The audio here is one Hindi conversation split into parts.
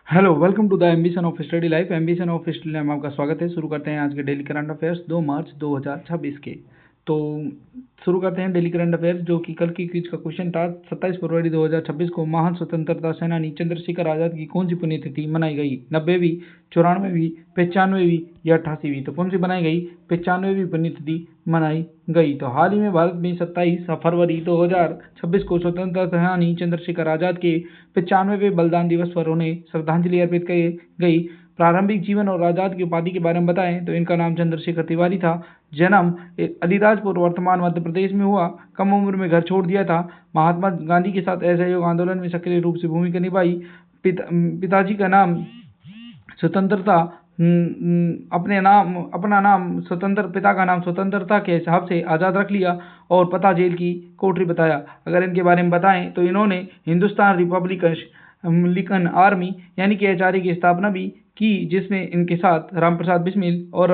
Hello, welcome to the ambition of study life. Ambition of study life में आपका स्वागत है। शुरू करते हैं आज के डेली करंट अफेयर्स 2 मार्च 2026 के। तो शुरू करते हैं डेली करंट अफेयर्स, जो कि कल की क्विज का क्वेश्चन था। 27 फरवरी 2026 को महान स्वतंत्रता सेनानी चंद्रशेखर आजाद की कौन सी पुण्यतिथि मनाई गई? 90वीं, 94वीं, 95वीं या 88वीं? तो कौन सी बनाई गई? 95वीं पुण्यतिथि मनाई गई। तो हाल ही में भारत में 27 फरवरी 2026 को स्वतंत्रता सेनानी चंद्रशेखर आजाद के 95वें बलिदान दिवस पर उन्हें श्रद्धांजलि अर्पित की गई। प्रारंभिक जीवन और आजाद की उपाधि के बारे में बताएं तो इनका नाम चंद्रशेखर तिवारी था। जन्म अलीराजपुर वर्तमान मध्य प्रदेश में हुआ। कम उम्र में घर छोड़ दिया था। महात्मा गांधी के साथ असहयोग आंदोलन में सक्रिय रूप से भूमिका निभाई। पिताजी का नाम स्वतंत्रता अपना नाम स्वतंत्र पिता का नाम स्वतंत्रता के हिसाब से आज़ाद रख लिया और पता जेल की कोठरी बताया। अगर इनके बारे में बताएं तो इन्होंने हिंदुस्तान रिपब्लिकन आर्मी यानी कि HRA की स्थापना भी की, जिसमें इनके साथ रामप्रसाद बिस्मिल और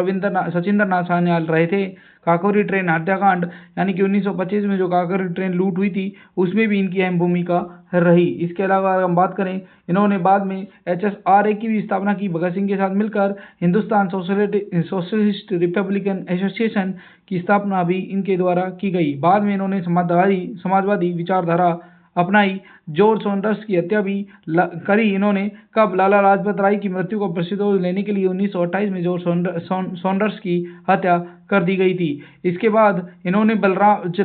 सचिंद्र नाथ सान्याल रहे थे। काकोरी ट्रेन हत्याकांड यानी कि 1925 में जो काकोरी ट्रेन लूट हुई थी, उसमें भी इनकी अहम भूमिका रही। इसके अलावा अगर हम बात करें, इन्होंने बाद में HSRA की भी स्थापना की। भगत सिंह के साथ मिलकर हिंदुस्तान सोशलिस्ट रिपब्लिकन एसोसिएशन की स्थापना भी इनके द्वारा की गई। बाद में इन्होंने समाजवादी विचारधारा अपनाई। जॉर्ज सॉन्डर्स की हत्या भी करी इन्होंने। कब? लाला लाजपत राय की मृत्यु को प्रतिशोध लेने के लिए 1928 में जॉर्ज सॉन्डर्स की हत्या कर दी गई थी। इसके बाद इन्होंने बलराज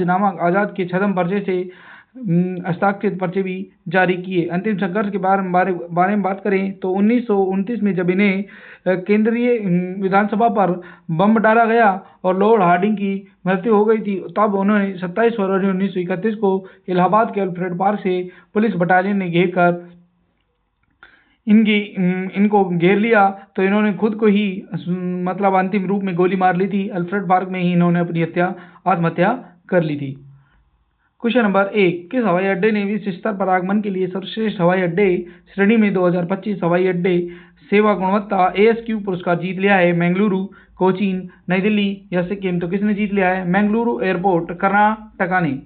नामक आजाद के छद्म पर्चे से हस्ताक्षरित पर्चे भी जारी किए। अंतिम संघर्ष के बारे में बात करें तो 1929 में जब इन्हें केंद्रीय विधानसभा पर बम डाला गया और लॉर्ड हार्डिंग की मृत्यु हो गई थी, तब उन्होंने 27 फरवरी 1931 को इलाहाबाद के अल्फ्रेड पार्क से पुलिस बटालियन ने घेर कर इनको घेर लिया। तो इन्होंने खुद को ही मतलब अंतिम रूप में गोली मार ली थी। अल्फ्रेड पार्क में ही इन्होंने अपनी आत्महत्या कर ली थी। क्वेश्चन नंबर 1, किस हवाई अड्डे ने विश्व स्तर पर आगमन के लिए सर्वश्रेष्ठ हवाई अड्डे श्रेणी में 2025 हवाई अड्डे सेवा गुणवत्ता ASQ पुरस्कार जीत लिया है? बेंगलुरु, कोचीन, नई दिल्ली या सिक्किम? तो किसने जीत लिया है? बेंगलुरु एयरपोर्ट, कर्नाटका ने।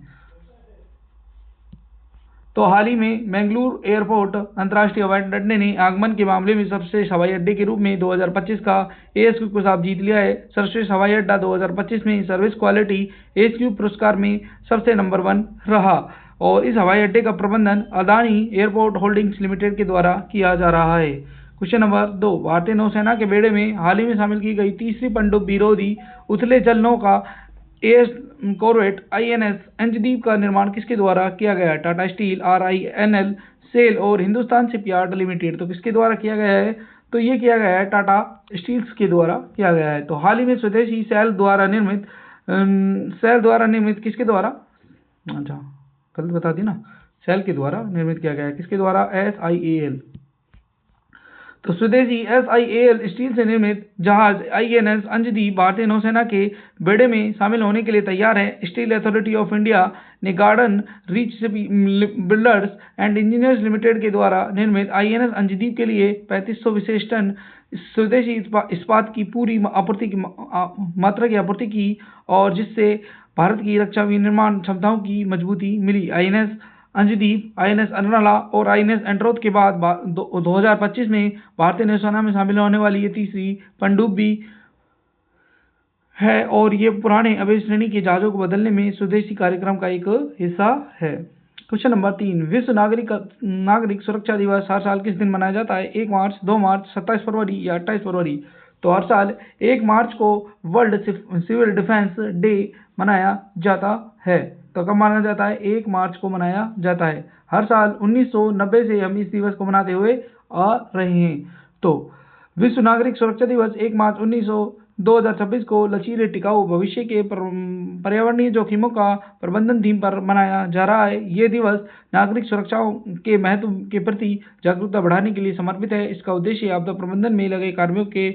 तो हाल ही में बेंगलुरु एयरपोर्ट अंतर्राष्ट्रीय हवाई अड्डे ने आगमन के मामले में सर्वश्रेष्ठ हवाई अड्डे के रूप में 2025 का ASQ पुरस्कार जीत लिया है। सर्वश्रेष्ठ हवाई अड्डा 2025 में सर्विस क्वालिटी ASQ पुरस्कार में सबसे नंबर 1 रहा और इस हवाई अड्डे का प्रबंधन अदानी एयरपोर्ट होल्डिंग्स लिमिटेड के द्वारा किया जा रहा है। क्वेश्चन नंबर 2, भारतीय नौसेना के बेड़े में हाल ही में शामिल की गई तीसरी पनडुब्बी विरोधी उथले जल नौका AS कॉर्वेट INS अंजदीप का निर्माण किसके द्वारा किया गया? टाटा स्टील, RINL, सेल और हिंदुस्तान शिपयार्ड लिमिटेड। तो किसके द्वारा किया गया है? तो ये किया गया है टाटा स्टील्स के द्वारा किया गया है। तो हाल ही में स्वदेशी सेल द्वारा निर्मित किसके द्वारा, अच्छा गलत बता दी ना, सेल के द्वारा निर्मित किया गया है। किसके द्वारा? SIAL। तो स्वदेशी SIAL स्टील से निर्मित जहाज INS अंजदीप भारतीय नौसेना के बेड़े में शामिल होने के लिए तैयार है। स्टील अथॉरिटी ऑफ इंडिया ने garden reach builders and engineers limited के द्वारा निर्मित INS अंजदीप के लिए 3500 विशेष टन स्वदेशी इस्पात की पूरी मात्रा की आपूर्ति की और जिससे भारत की रक्षा विनिर्माण क्षमताओं की मजबूती मिली। INS अंजदीप, INS अर्नाला और INS एंड्रोथ के बाद 2025 में भारतीय नौसेना में शामिल होने वाली ये तीसरी पनडुब्बी है और ये पुराने अवैध श्रेणी के जहाजों को बदलने में स्वदेशी कार्यक्रम का एक हिस्सा है। क्वेश्चन नंबर 3, विश्व नागरिक सुरक्षा दिवस हर साल किस दिन मनाया जाता है? 1 मार्च, 2 मार्च, 27 फरवरी या 28 फरवरी? तो हर साल 1 मार्च को वर्ल्ड सिविल डिफेंस डे मनाया जाता है। तो कब मनाया जाता है? 1 मार्च को मनाया जाता है। हर साल 1990 से हम इस दिवस को मनाते हुए आ रहे हैं। तो विश्व नागरिक सुरक्षा दिवस 1 मार्च 2026 को लचीले टिकाऊ भविष्य के पर्यावरणीय जोखिमों का प्रबंधन थीम पर मनाया जा रहा है। ये दिवस नागरिक सुरक्षा के महत्व के प्रति जागरूकता बढ़ाने के लिए समर्पित है। इसका उद्देश्य आपदा प्रबंधन में लगे कार्मिकों के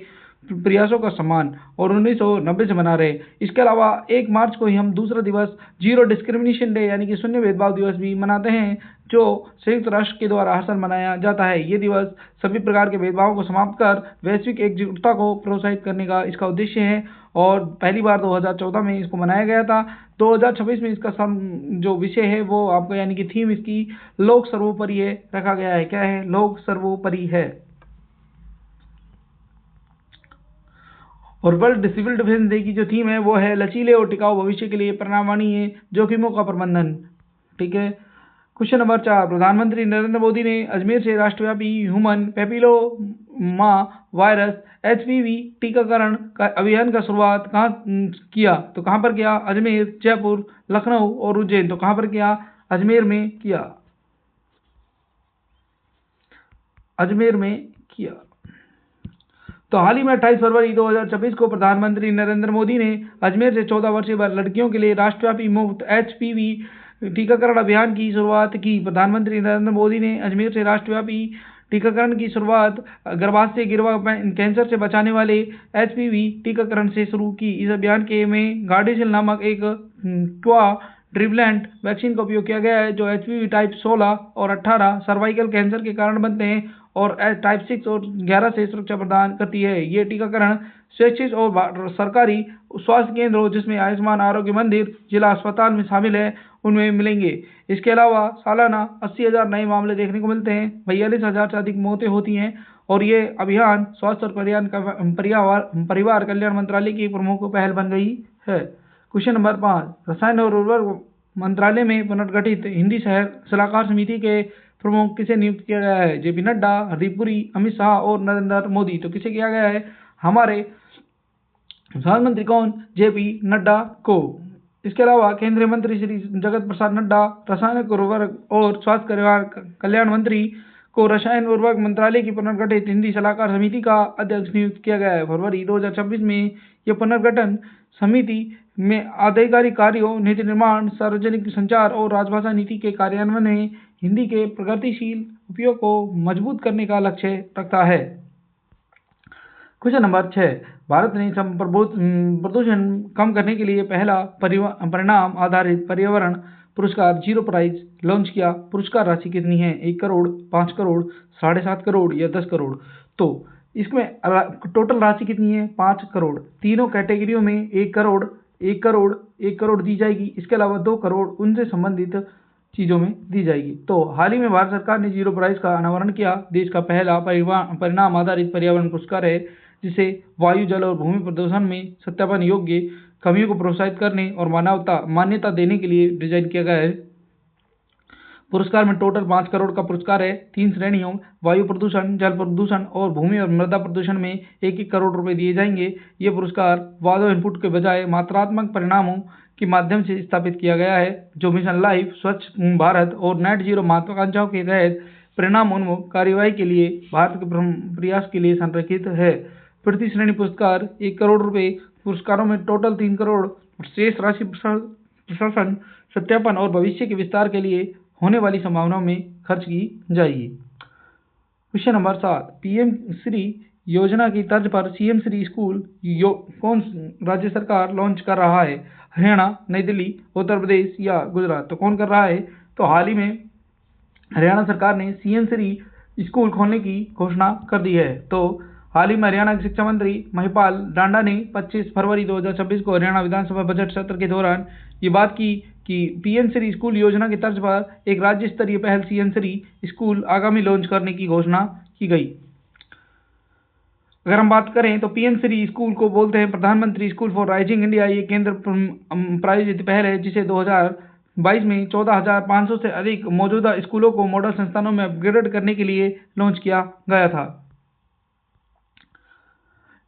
प्रयासों का सम्मान और 1990 से मना रहे। इसके अलावा 1 मार्च को ही हम दूसरा दिवस जीरो डिस्क्रिमिनेशन डे यानी कि शून्य भेदभाव दिवस भी मनाते हैं, जो संयुक्त राष्ट्र के द्वारा हर साल मनाया जाता है। ये दिवस सभी प्रकार के भेदभावों को समाप्त कर वैश्विक एकजुटता को प्रोत्साहित करने का इसका उद्देश्य है और पहली बार 2014 में इसको मनाया गया था। 2026 में इसका जो विषय है वो आपको यानी कि थीम इसकी लोक सर्वोपरि है रखा गया है। क्या है? लोक सर्वोपरि है। और वर्ल्ड सिविल डिफेंस डे की जो थीम है वो है लचीले और टिकाऊ भविष्य के लिए परिणामनीय जोखिमों का प्रबंधन। ठीक है। क्वेश्चन नंबर 4, प्रधानमंत्री नरेंद्र मोदी ने अजमेर से राष्ट्रव्यापी ह्यूमन पैपिलोमा वायरस HPV टीकाकरण का अभियान का शुरुआत कहाँ किया? तो कहाँ पर किया? अजमेर, जयपुर, लखनऊ और उज्जैन। तो कहाँ पर किया? अजमेर में किया। अजमेर में किया। तो हाल ही में 28 फरवरी 2026 को प्रधानमंत्री नरेंद्र मोदी ने अजमेर से 14 वर्षीय लड़कियों के लिए राष्ट्रव्यापी मुफ्त HPV टीकाकरण अभियान की शुरुआत की। प्रधानमंत्री नरेंद्र मोदी ने अजमेर से राष्ट्रव्यापी टीकाकरण की शुरुआत गर्भाशय गिरवा कैंसर से बचाने वाले HPV टीकाकरण से शुरू की। इस अभियान के में गार्डेसिल नामक एक ट्रिवलेंट वैक्सीन का उपयोग किया गया है, जो HPV टाइप 16 और 18 सर्वाइकल कैंसर के कारण बनते हैं और टाइप 6 और 11 से सुरक्षा प्रदान करती है। ये टीकाकरण स्वैच्छिक और सरकारी स्वास्थ्य केंद्रों जिसमें आयुष्मान आरोग्य मंदिर जिला अस्पताल में शामिल है उनमें मिलेंगे। इसके अलावा सालाना 80,000 नए मामले देखने को मिलते हैं, 42,000 से अधिक मौतें होती हैं और ये अभियान स्वास्थ्य और परिवार कल्याण मंत्रालय की प्रमुख पहल बन गई है। क्वेश्चन नंबर 5, रसायन और उर्वरक मंत्रालय में पुनर्गठित हिंदी सलाहकार समिति के प्रमुख किसे नियुक्त किया गया है? JP नड्डा, हरदीप पुरी, अमित शाह और नरेंद्र मोदी। तो किसे किया गया है? हमारे प्रधानमंत्री कौन? JP नड्डा को। इसके अलावा केंद्रीय मंत्री श्री जगत प्रसाद नड्डा रसायन उर्वरक और स्वास्थ्य कल्याण मंत्री को रसायन उर्वरक मंत्रालय की पुनर्गठित हिंदी सलाहकार समिति का अध्यक्ष नियुक्त किया गया है। फरवरी 2026 में यह पुनर्गठन समिति में आधिकारिक कार्यों, नीति निर्माण, सार्वजनिक संचार और राजभाषा नीति के कार्यान्वयन में हिंदी के प्रगतिशील उपयोग को मजबूत करने का लक्ष्य रखता है। क्वेश्चन नंबर 6, भारत ने प्रदूषण कम करने के लिए पहला परिणाम आधारित पर्यावरण पुरस्कार जीरो प्राइज लॉन्च किया। पुरस्कार राशि कितनी है? 1 करोड़, 5 करोड़, 7.5 करोड़ या 10 करोड़। तो इसमें टोटल राशि कितनी है? 5 करोड़। तीनों कैटेगरियों में 1 करोड़, 1 करोड़, 1 करोड़ दी जाएगी। इसके अलावा 2 करोड़ उनसे संबंधित चीज़ों में दी जाएगी। तो हाल ही में भारत सरकार ने जीरो प्राइज का अनावरण किया। देश का पहला परिणाम आधारित पर्यावरण पुरस्कार है, जिसे वायु, जल और भूमि प्रदूषण में सत्यापन योग्य कमियों को प्रोत्साहित करने और मान्यता देने के लिए डिजाइन किया गया है। पुरस्कार में टोटल 5 करोड़ का पुरस्कार है। 3 श्रेणियों वायु प्रदूषण, जल प्रदूषण और भूमि और मृदा प्रदूषण में 1-1 करोड़ रुपए दिए जाएंगे। ये पुरस्कार वादो इनपुट के बजाय मात्रात्मक परिणामों के माध्यम से स्थापित किया गया है, जो मिशन लाइफ, स्वच्छ भारत और नेट जीरो महत्वाकांक्षाओं के तहत परिणाम उन्मुख कार्यवाही के लिए भारत के प्रयास के लिए संरक्षित है। प्रति श्रेणी पुरस्कार 1 करोड़ रुपए। पुरस्कारों में टोटल 3 करोड़ और शेष राशि प्रशासन, सत्यापन और भविष्य के विस्तार के लिए होने वाली संभावनाओं में खर्च की जाएगी। क्वेश्चन नंबर 7, PM श्री योजना की तर्ज पर CM श्री स्कूल कौन राज्य सरकार लॉन्च कर रहा है? हरियाणा, नई दिल्ली, उत्तर प्रदेश या गुजरात। तो कौन कर रहा है? तो हाल ही में हरियाणा सरकार ने CM श्री स्कूल खोलने की घोषणा कर दी है। तो हाल ही में हरियाणा के शिक्षा मंत्री महिपाल डांडा ने 25 फरवरी 2026 को हरियाणा विधानसभा बजट सत्र के दौरान ये बात की कि PM श्री स्कूल योजना की तर्ज पर एक राज्य स्तरीय पहल CM श्री स्कूल आगामी लॉन्च करने की घोषणा की गई। अगर हम बात करें तो PM श्री स्कूल को बोलते हैं प्रधानमंत्री स्कूल फॉर राइजिंग इंडिया। ये केंद्र प्रायोजित पहल है, जिसे 2022 में 14,500 से अधिक मौजूदा स्कूलों को मॉडल संस्थानों में अपग्रेड करने के लिए लॉन्च किया गया था।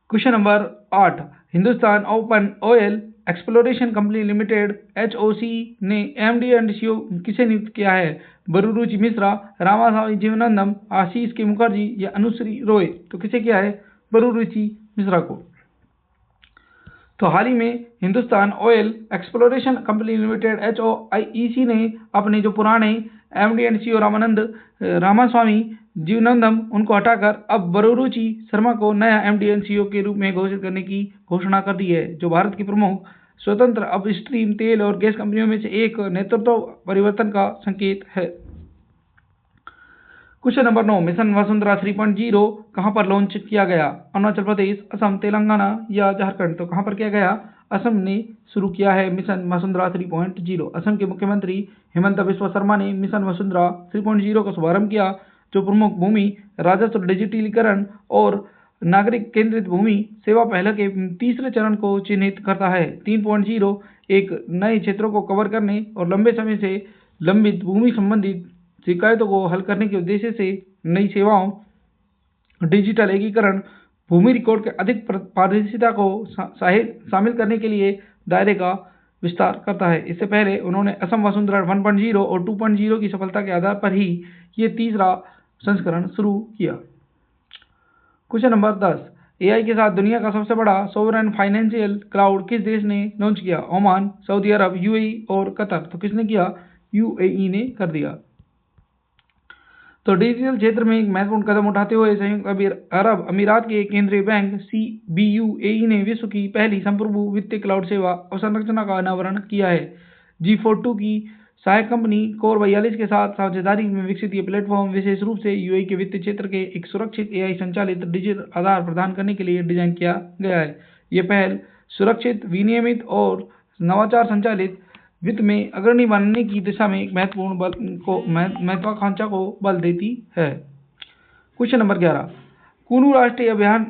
Question number 8, Hindustan open oil exploration company limited HOC ने MD एंड CEO किसे नियुक्त किया है? बरूरुचि मिश्रा, रामास्वामी जीवनानंदम, आशीष के मुखर्जी या अनुश्री रॉय। तो किसे किया है? बरूरुचि मिश्रा को। तो हाल ही में Hindustan oil exploration company limited HOIEC ने अपने जो पुराने MD एंड CEO रामास्वामी जीवनंदम उनको हटाकर अब बरूरुचि शर्मा को नया MD एंड CEO के रूप में घोषित करने की घोषणा कर दी है, जो भारत की प्रमुख स्वतंत्र अपस्ट्रीम तेल और गैस कंपनियों में से एक नेतृत्व परिवर्तन का संकेत है। क्वेश्चन नंबर 9, मिशन वसुंधरा 3.0 कहां पर लॉन्च किया गया? अरुणाचल प्रदेश, असम, तेलंगाना या झारखंड? तो कहां पर किया गया? असम ने शुरू किया है मिशन वसुंधरा 3.0। असम के मुख्यमंत्री हिमंता बिस्वा शर्मा ने मिशन वसुंधरा 3.0 का शुभारंभ किया, जो प्रमुख भूमि राजस्व डिजिटलीकरण और नागरिक केंद्रित भूमि सेवा पहल के तीसरे चरण को चिन्हित करता है। 3.0 एक नए क्षेत्रों को कवर करने और लंबे समय से लंबित भूमि संबंधित शिकायतों को हल करने के उद्देश्य से नई सेवाओं, डिजिटल एकीकरण, भूमि रिकॉर्ड के अधिक पारदर्शिता को शामिल करने के लिए दायरे का विस्तार करता है। इससे पहले उन्होंने असम वसुंधरा 1.0 और 2.0 की सफलता के आधार पर ही ये तीसरा संस्करण शुरू किया। क्वेश्चन नंबर 10, AI के साथ दुनिया का सबसे बड़ा सोवरेन फाइनेंशियल क्लाउड किस देश ने लॉन्च किया? ओमान, सऊदी अरब, UAE और कतर? तो किसने किया? UAE ने कर दिया। तो डिजिटल क्षेत्र में एक महत्वपूर्ण कदम उठाते हुए संयुक्त अरब अमीरात के केंद्रीय बैंक CBUAE ने विश्व की पहली संप्रभु वित्तीय क्लाउड सेवा अवसंरचना का अनावरण किया है। G42 की सहायक कंपनी कोर 42 के साथ साझेदारी में विकसित ये प्लेटफॉर्म विशेष रूप से UAE के वित्तीय क्षेत्र के एक सुरक्षित AI संचालित डिजिटल आधार प्रदान करने के लिए डिजाइन किया गया है। ये पहल सुरक्षित, विनियमित और नवाचार संचालित वित्त में अग्रणी बनने की दिशा में एक महत्वाकांक्षा को बल देती है। क्वेश्चन नंबर 11, कुनू राष्ट्रीय अभियान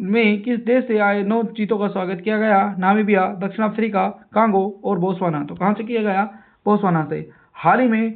में किस देश से आए 9 चीतों का स्वागत किया गया? नामीबिया, दक्षिण अफ्रीका, कांगो और बोत्सवाना? तो कहां से किया गया? बोत्सवाना से। हाल ही में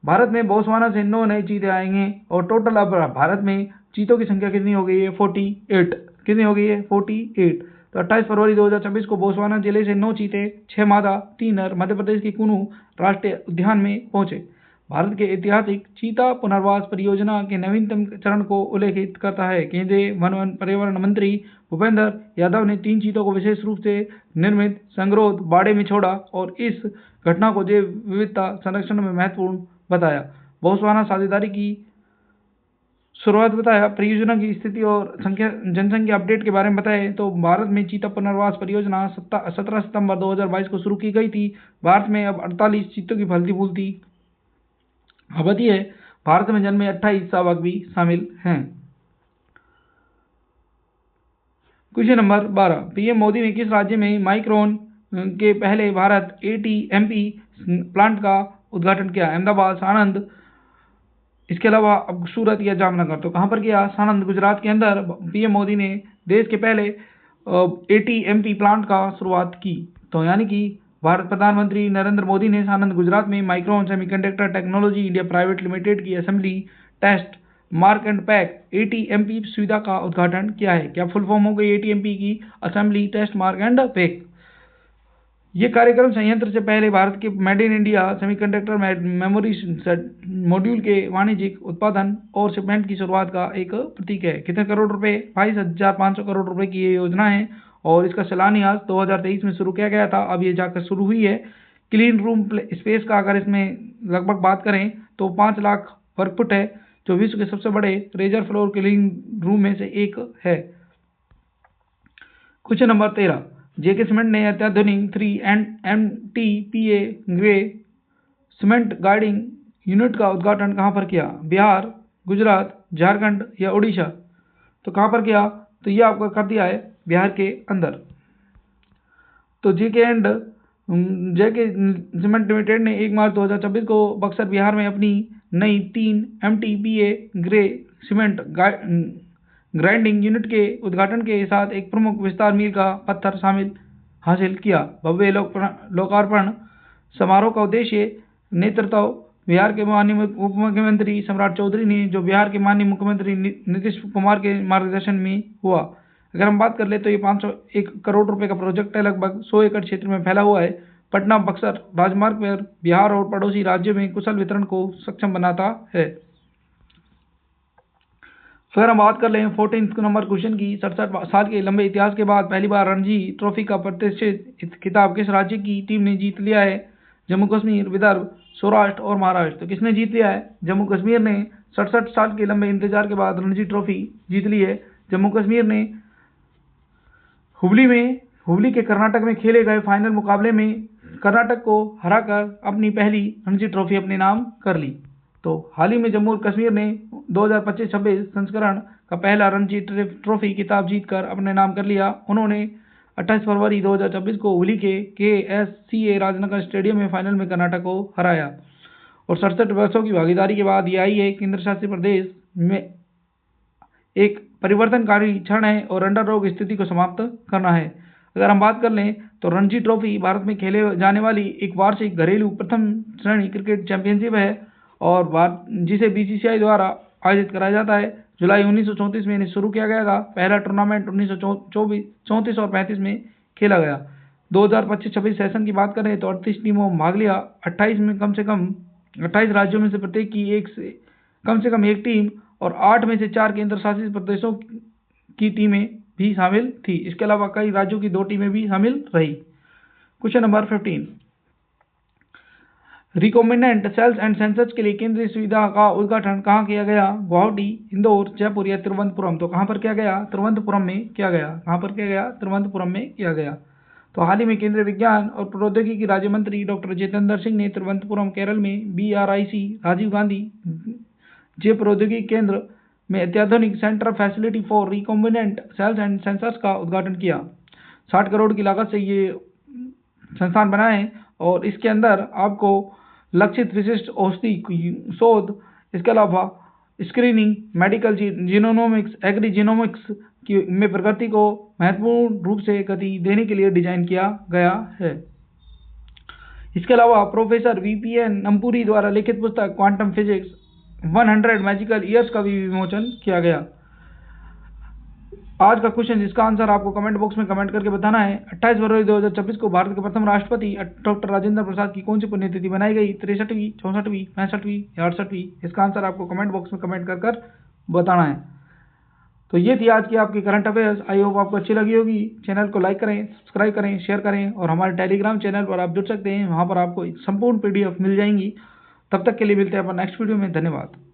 भारत में बोत्सवाना से 9 नए चीते आएंगे और टोटल अब भारत में चीतों की संख्या कितनी हो गई है? 48। कितनी हो गई है? 48। तो 28 फरवरी 2026 को बोत्सवाना जिले से 9 चीते, 6 मादा, 3 नर मध्य प्रदेश के कुनू राष्ट्रीय उद्यान में पहुंचे। भारत के ऐतिहासिक चीता पुनर्वास परियोजना के नवीनतम चरण को उल्लेखित करता है। केंद्रीय वन पर्यावरण मंत्री भूपेंद्र यादव ने 3 चीतों को विशेष रूप से निर्मित संगरोध बाड़े में छोड़ा और इस घटना को जैव विविधता संरक्षण में महत्वपूर्ण बताया। बोत्सवाना साझेदारी की शुरुआत बताया। परियोजना की स्थिति और जनसंख्या अपडेट के बारे में बताएं तो भारत में चीता पुनर्वास परियोजना 17 सितंबर 2022 को शुरू की गई थी। भारत में अब 48 चीतों की फलती फूलती आबादी है। भारत में जन्मे 28 शावक भी शामिल हैं। क्वेश्चन नंबर 12, PM मोदी ने किस राज्य में माइक्रोन के पहले भारत ATMP प्लांट का उद्घाटन किया? अहमदाबाद, सानंद, इसके अलावा अब सूरत या जामनगर? तो कहां पर किया? सानंद, गुजरात के अंदर PM मोदी ने देश के पहले ATMP प्लांट का शुरुआत की। तो यानी कि भारत प्रधानमंत्री नरेंद्र मोदी ने सानंद, गुजरात में Micron semiconductor technology India private limited की assembly, test, mark and pack ATMP सुविधा का उद्घाटन किया है। क्या फुल फॉर्म हो गई ATMP की? Assembly, test, mark and pack. ये कार्यक्रम संयंत्र से पहले भारत के made in India semiconductor memory module के वाणिज्यिक उत्पादन और शिपमेंट की शुरुआत का एक प्रतीक है। कितने करोड़ रुपए? 22,500 करोड़ रुपए की ये योजना है और इसका शिलान्यास 2023 में शुरू किया गया था। अब ये जाकर शुरू हुई है। क्लीन रूम स्पेस का अगर इसमें लगभग बात करें तो 5 लाख वर्ग फुट है, जो विश्व के सबसे बड़े रेजर फ्लोर क्लीन रूम में से एक है। क्वेश्चन नंबर 13, JK सीमेंट ने अत्याधुनिक 3 MTPA grey cement grinding unit का उद्घाटन कहां पर किया? बिहार, गुजरात, झारखंड या उड़ीसा? तो कहां पर किया? तो ये आपको कर दिया है बिहार के अंदर। तो JK सीमेंट लिमिटेड ने 1 मार्च 2026 को बक्सर, बिहार में अपनी नई 3 MTPA grey cement grinding unit के उद्घाटन के साथ एक प्रमुख विस्तार मील का पत्थर हासिल किया। भव्य लोकार्पण समारोह का उद्देश्य नेतृत्व बिहार के माननीय उप मुख्यमंत्री सम्राट चौधरी ने, जो बिहार के माननीय मुख्यमंत्री नीतीश कुमार के मार्गदर्शन में हुआ। अगर हम बात कर ले तो ये 501 करोड़ रुपए का प्रोजेक्ट है, लगभग 100 एकड़ क्षेत्र में फैला हुआ है। पटना बक्सर राजमार्ग पर बिहार और पड़ोसी राज्यों में कुशल वितरण को सक्षम बनाता है। फिर हम बात कर लें 14 नंबर क्वेश्चन की। 67 साल के लंबे इतिहास के बाद पहली बार रणजी ट्रॉफी का प्रतिष्ठित खिताब किस राज्य की टीम ने जीत लिया है? जम्मू कश्मीर, विदर्भ, सौराष्ट्र और महाराष्ट्र? तो किसने जीत लिया है? जम्मू कश्मीर ने 67 साल के लंबे इंतजार के बाद रणजी ट्रॉफी जीत ली है। जम्मू कश्मीर ने हुबली के कर्नाटक में खेले गए फाइनल मुकाबले में कर्नाटक को हराकर अपनी पहली रणजी ट्रॉफी अपने नाम कर ली। तो हाल ही में जम्मू और कश्मीर ने 2025-26 संस्करण का पहला रणजी ट्रॉफी खिताब जीतकर अपने नाम कर लिया। उन्होंने 28 फरवरी 2026 को हुबली के KSCA राजनगर स्टेडियम में फाइनल में कर्नाटक को हराया और 67 वर्षों की भागीदारी के बाद ये आई है केंद्र शासित प्रदेश में एक परिवर्तनकारी क्षण है और अंडर डॉग स्थिति को समाप्त करना है। अगर हम बात कर लें तो रणजी ट्रॉफी भारत में खेले जाने वाली एक वार्षिक घरेलू प्रथम श्रेणी क्रिकेट चैंपियनशिप है और जिसे BCCI द्वारा आयोजित कराया जाता है। जुलाई 1934 में इन्हें शुरू किया गया था। पहला टूर्नामेंट 1934 और 35 में खेला गया। 2025-26 सेशन की बात करें तो 38 टीमों भाग लिया। 28 राज्यों में से प्रत्येक की कम से कम एक टीम और 8 में से 4 केंद्र शासित प्रदेशों की टीमें भी शामिल थी। इसके अलावा कई राज्यों की 2 टीमें भी शामिल रही। Question number 15, recombinant cells and sensors के लिए केंद्रीय सुविधा का उद्घाटन कहाँ किया गया? गुवाहाटी, इंदौर, जयपुर या तिरुवनंतपुरम? तो कहाँ पर किया गया? तिरुवनंतपुरम में किया गया। कहाँ पर किया गया? तिरुवनंतपुरम में किया गया। तो हाल ही में केंद्रीय विज्ञान और प्रौद्योगिकी राज्य मंत्री डॉक्टर जितेंद्र सिंह ने तिरुवनंतपुरम केरल में BRIC राजीव गांधी जैव प्रौद्योगिकी केंद्र में अत्याधुनिक centre facility for recombinant cells and sensors का उद्घाटन किया। 60 करोड़ की लागत से ये संस्थान बना है और इसके अंदर आपको लक्षित विशिष्ट औषधि शोध, इसके अलावा screening, medical genomics, agri genomics में प्रगति को महत्वपूर्ण रूप से गति देने के लिए डिजाइन किया गया है। इसके अलावा प्रोफेसर VPN नंपुरी द्वारा लिखित पुस्तक क्वांटम फिजिक्स 100 मैजिकल ईयर्स का भी विमोचन किया गया। आज का क्वेश्चन जिसका आंसर आपको कमेंट बॉक्स में कमेंट करके बताना है। 28 फरवरी 2026 को भारत के प्रथम राष्ट्रपति डॉक्टर राजेंद्र प्रसाद की कौन सी पुण्यतिथि बनाई गई? 63वीं, 64वीं, 65वीं या 68वीं? इसका आंसर आपको कमेंट बॉक्स में कमेंट कर बताना है। तो ये थी आज की आपकी करंट अफेयर्स। आई होप आपको अच्छी लगी होगी। चैनल को लाइक करें, सब्सक्राइब करें, शेयर करें और हमारे टेलीग्राम चैनल पर आप जुड़ सकते हैं। वहाँ पर आपको संपूर्ण PDF मिल जाएंगी। तब तक के लिए मिलते हैं अपन नेक्स्ट वीडियो में। धन्यवाद।